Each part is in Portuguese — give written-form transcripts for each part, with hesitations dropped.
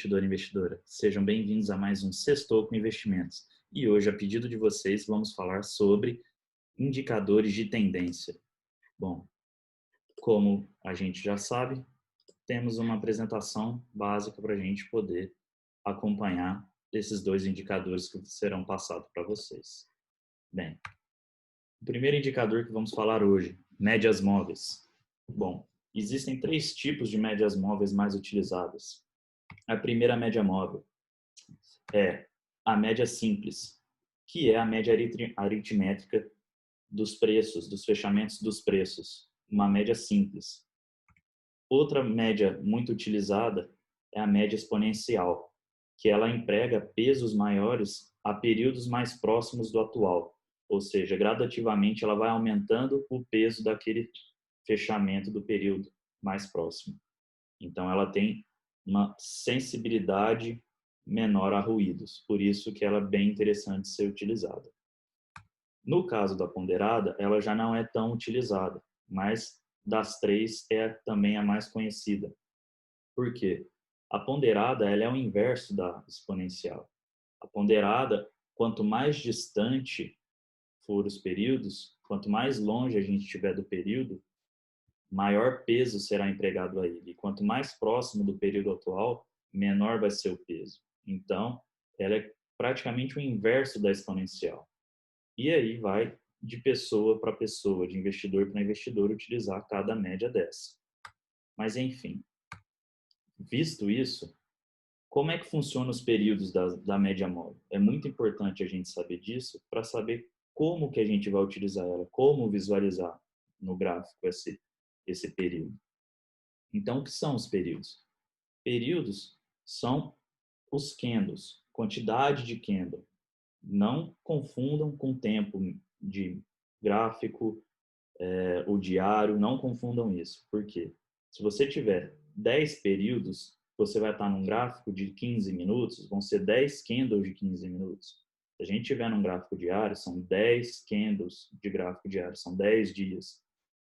investidor e investidora. Sejam bem-vindos a mais um Sextou com Investimentos. E hoje, a pedido de vocês, vamos falar sobre indicadores de tendência. Bom, como a gente já sabe, temos uma apresentação básica para a gente poder acompanhar esses dois indicadores que serão passados para vocês. Bem, o primeiro indicador que vamos falar hoje, médias móveis. Bom, existem três tipos de médias móveis mais utilizadas. A primeira média móvel é a média simples, que é a média aritmétrica dos preços, dos fechamentos dos preços, uma média simples. Outra média muito utilizada é a média exponencial, que ela emprega pesos maiores a períodos mais próximos do atual, ou seja, gradativamente ela vai aumentando o peso daquele fechamento do período mais próximo. Então ela tem uma sensibilidade menor a ruídos, por isso que ela é bem interessante ser utilizada. No caso da ponderada, ela já não é tão utilizada, mas das três é também a mais conhecida. Por quê? A ponderada ela é o inverso da exponencial. A ponderada, quanto mais distante for os períodos, quanto mais longe a gente estiver do período, maior peso será empregado a ele. E quanto mais próximo do período atual, menor vai ser o peso. Então, ela é praticamente o inverso da exponencial. E aí vai de pessoa para pessoa, de investidor para investidor, utilizar cada média dessa. Mas, visto isso, como é que funcionam os períodos da média móvel? É muito importante a gente saber disso para saber como que a gente vai utilizar ela, como visualizar no gráfico esse período. Então, o que são os períodos? Períodos são os candles, quantidade de candle. Não confundam com tempo de gráfico, o diário, não confundam isso. Por quê? Se você tiver 10 períodos, você vai estar num gráfico de 15 minutos, vão ser 10 candles de 15 minutos. Se a gente tiver num gráfico diário, são 10 candles de gráfico diário, são 10 dias.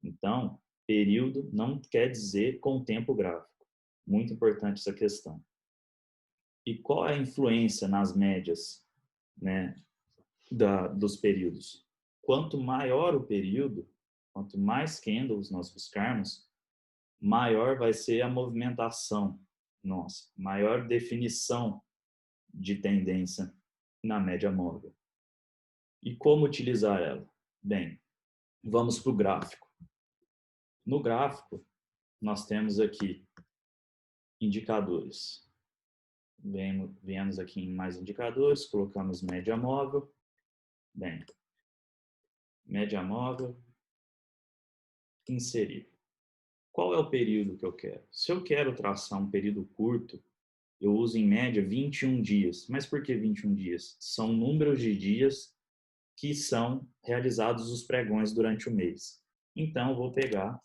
Então, período não quer dizer com tempo gráfico. Muito importante essa questão. E qual é a influência nas médias, né, dos períodos? Quanto maior o período, quanto mais candles nós buscarmos, maior vai ser a movimentação nossa, maior definição de tendência na média móvel. E como utilizar ela? Bem, vamos para o gráfico. No gráfico, nós temos aqui indicadores. Viemos aqui em mais indicadores, colocamos média móvel. Bem, média móvel, inserir. Qual é o período que eu quero? Se eu quero traçar um período curto, eu uso em média 21 dias. Mas por que 21 dias? São números de dias que são realizados os pregões durante o mês. Então, eu vou pegar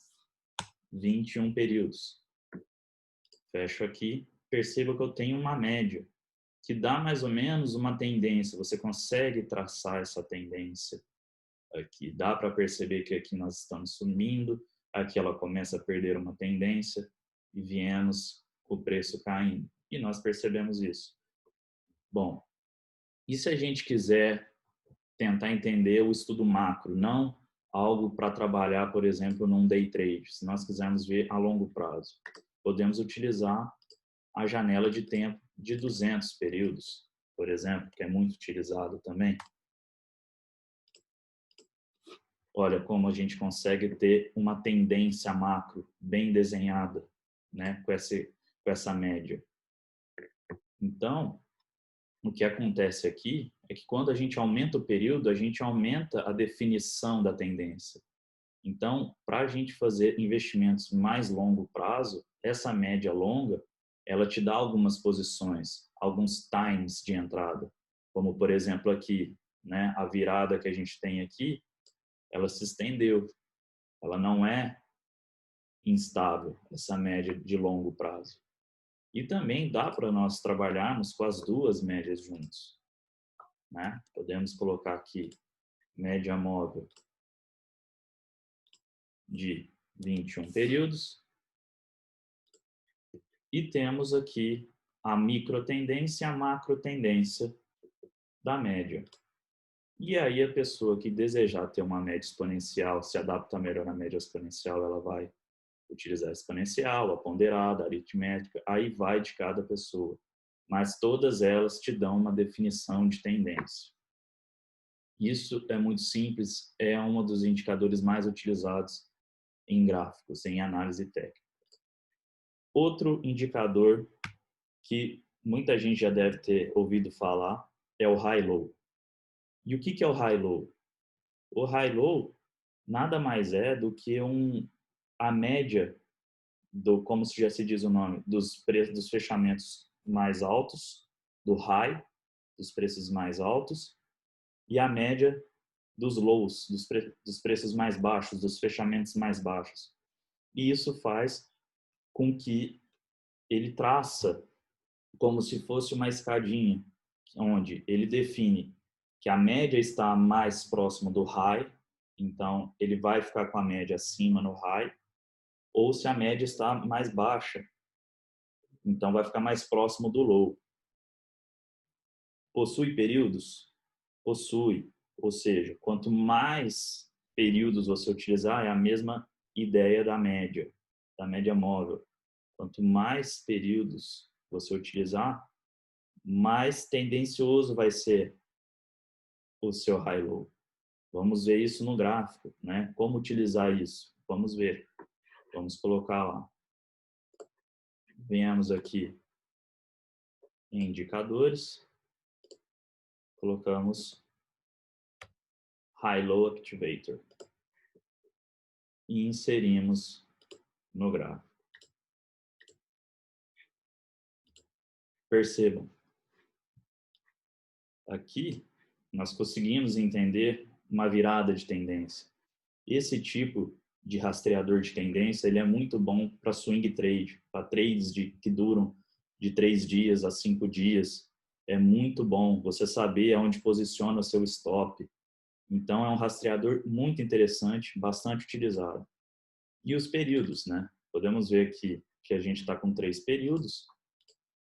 21 períodos. Fecho aqui, perceba que eu tenho uma média, que dá mais ou menos uma tendência. Você consegue traçar essa tendência aqui. Dá para perceber que aqui nós estamos sumindo, aqui ela começa a perder uma tendência e viemos o preço caindo. E nós percebemos isso. Bom, e se a gente quiser tentar entender o estudo macro, não algo para trabalhar, por exemplo, num day trade, se nós quisermos ver a longo prazo, podemos utilizar a janela de tempo de 200 períodos, por exemplo, que é muito utilizado também. Olha como a gente consegue ter uma tendência macro bem desenhada, né, com essa média. Então, o que acontece aqui é que quando a gente aumenta o período, a gente aumenta a definição da tendência. Então, para a gente fazer investimentos mais longo prazo, essa média longa, ela te dá algumas posições, alguns times de entrada, como por exemplo aqui, né, a virada que a gente tem aqui, ela se estendeu, ela não é instável, essa média de longo prazo. E também dá para nós trabalharmos com as duas médias juntos, né? Podemos colocar aqui média móvel de 21 períodos e temos aqui a microtendência e a macrotendência da média. E aí a pessoa que desejar ter uma média exponencial, se adapta melhor à média exponencial, ela vai utilizar a exponencial, a ponderada, a aritmética, aí vai de cada pessoa. Mas todas elas te dão uma definição de tendência. Isso é muito simples, é um dos indicadores mais utilizados em gráficos, em análise técnica. Outro indicador que muita gente já deve ter ouvido falar é o high-low. E o que é o high-low? O high-low nada mais é do que a média, como já se diz o nome, dos fechamentos mais altos, do high, dos preços mais altos, e a média dos lows, dos preços mais baixos, dos fechamentos mais baixos. E isso faz com que ele traça como se fosse uma escadinha, onde ele define que a média está mais próximo do high, então ele vai ficar com a média acima no high, ou se a média está mais baixa, então vai ficar mais próximo do low. Possui períodos? Possui. Ou seja, quanto mais períodos você utilizar, é a mesma ideia da média móvel. Quanto mais períodos você utilizar, mais tendencioso vai ser o seu high-low. Vamos ver isso no gráfico, né? Como utilizar isso? Vamos ver. Vamos colocar lá. Venhamos aqui em indicadores. Colocamos high-low activator. E inserimos no gráfico. Percebam. Aqui, nós conseguimos entender uma virada de tendência. Esse tipo de rastreador de tendência, ele é muito bom para swing trade, para trades que duram de 3 dias a 5 dias. É muito bom você saber aonde posiciona o seu stop. Então, é um rastreador muito interessante, bastante utilizado. E os períodos, né? Podemos ver aqui que a gente está com 3 períodos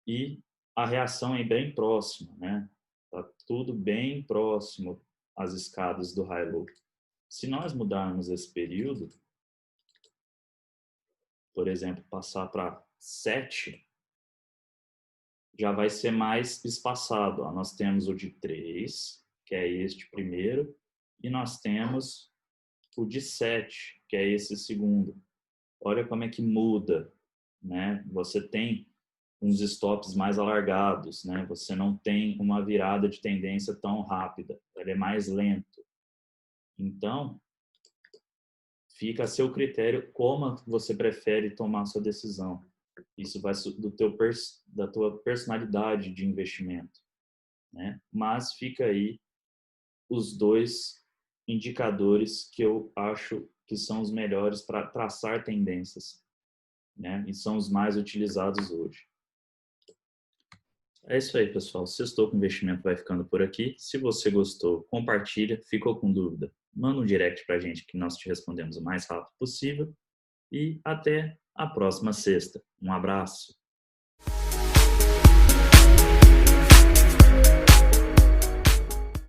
e a reação é bem próxima, né? Está tudo bem próximo às escadas do high-low. Se nós mudarmos esse período, por exemplo, passar para 7, já vai ser mais espaçado. Ó, nós temos o de 3, que é este primeiro, e nós temos o de 7, que é esse segundo. Olha como é que muda, né? Você tem uns stops mais alargados, né? Você não tem uma virada de tendência tão rápida, ele é mais lento. Então, fica a seu critério como você prefere tomar a sua decisão. Isso vai da tua personalidade de investimento, né? Mas fica aí os 2 indicadores que eu acho que são os melhores para traçar tendências, né? E são os mais utilizados hoje. É isso aí, pessoal. Sextou com Investimento vai ficando por aqui. Se você gostou, compartilha. Ficou com dúvida? Manda um direct para a gente que nós te respondemos o mais rápido possível. E até a próxima sexta. Um abraço.